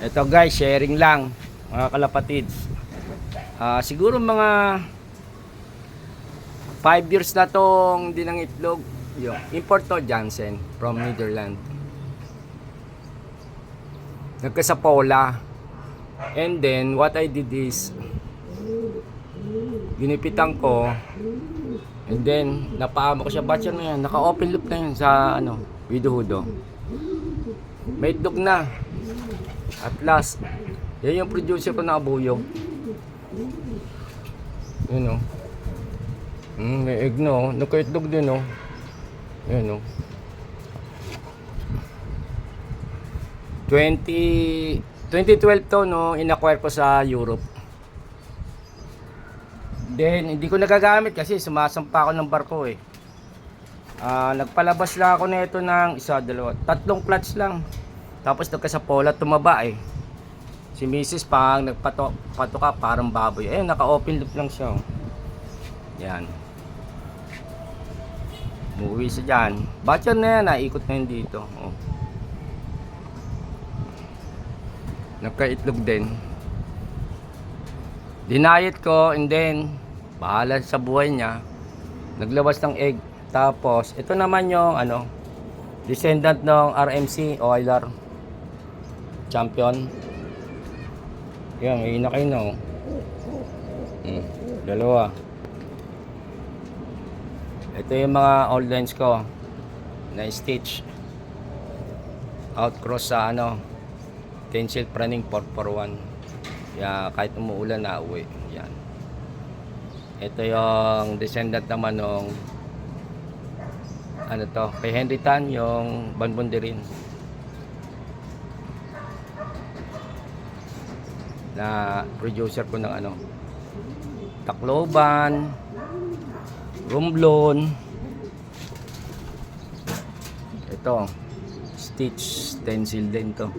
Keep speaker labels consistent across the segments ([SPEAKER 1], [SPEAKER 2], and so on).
[SPEAKER 1] Ito guys, sharing lang mga kalapatids. Siguro mga 5 years na tong dinang itlog. Yung import to Jansen from Netherlands. Nagkasapola. And then what I did is ginipitan ko. And then napaamo ko siya. Batch na yan. Naka-open loop na yun sa Wido-Hudo. May itlog na. At last, yan yung producer ko na abuyog. Yun o. May egg no. Nagka-itlog din o. Yun o. 2012 to no, in-acquire ko sa Europe. Then, hindi ko nagagamit kasi sumasampa ako ng barko eh. Nagpalabas lang ako na ito ng isa, dalawa, tatlong clutch lang. Tapos nagkasapola, tumaba eh. Si Mrs. pang nagpatuka parang baboy. Eh, naka-open loop lang siya. Yan. Umuwi siya dyan. Batcher na yan, naikot na yun dito. Oh. Nagka-itlog din. Dinayet ko and then, bahala sa buhay niya. Naglabas ng egg. Tapos, ito naman yung descendant ng RMC Oiler Champion. Yan, may inakay na dalawa. Ito yung mga old lines ko na stitch out cross sa tensile praning 441. Yan, kahit umuulan na uwi. Yan. Ito yung descendant naman ng kay Henry Tan, yung Banbundirin na producer ko ng Tacloban, Romblon. Ito stitch stencil din to.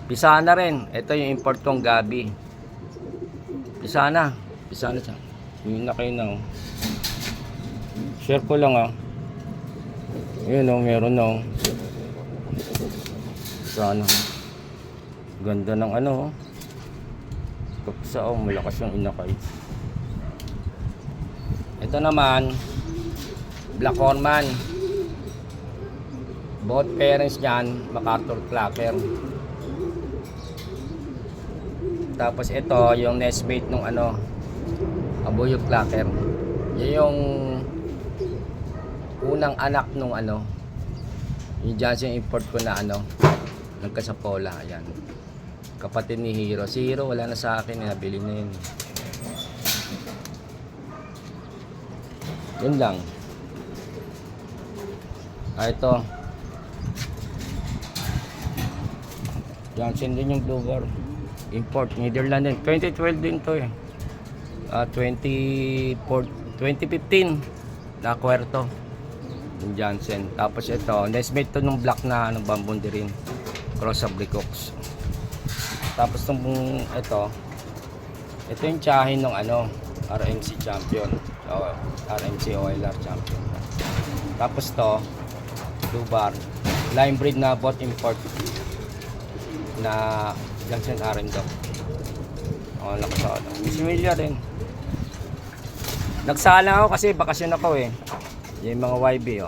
[SPEAKER 1] Pisana rin. Ito yung import kong Gabi. Pisana siya. Yun na kayo na share ko lang yun meron sana ganda ng kapsa malakas yung inakay. Ito naman Black Hornman, both parents niyan MacArthur Clacker. Tapos ito yung nestmate nung Abuyog Clacker. Yan yung unang anak nung yung Jansen import ko na nagkasapola. Ayan, kapatid ni Hero. Si Hero wala na sa akin, nabili na yun. Yun lang. Ito Jansen din yung Blue Bar, import Netherlands din. 2012 din to 2015 na-acquire to yung Jansen. Tapos ito nestmate to nung black na Banbundirin cross abricox. Tapos nung ito yung tsahin ng RMC Champion, RMC Oiler Champion. Tapos to Blue Bar line breed na bot import na Jansen RM Dog. Nakasala Misimilya din. Nagsala ako kasi bakasyon ako yung mga YB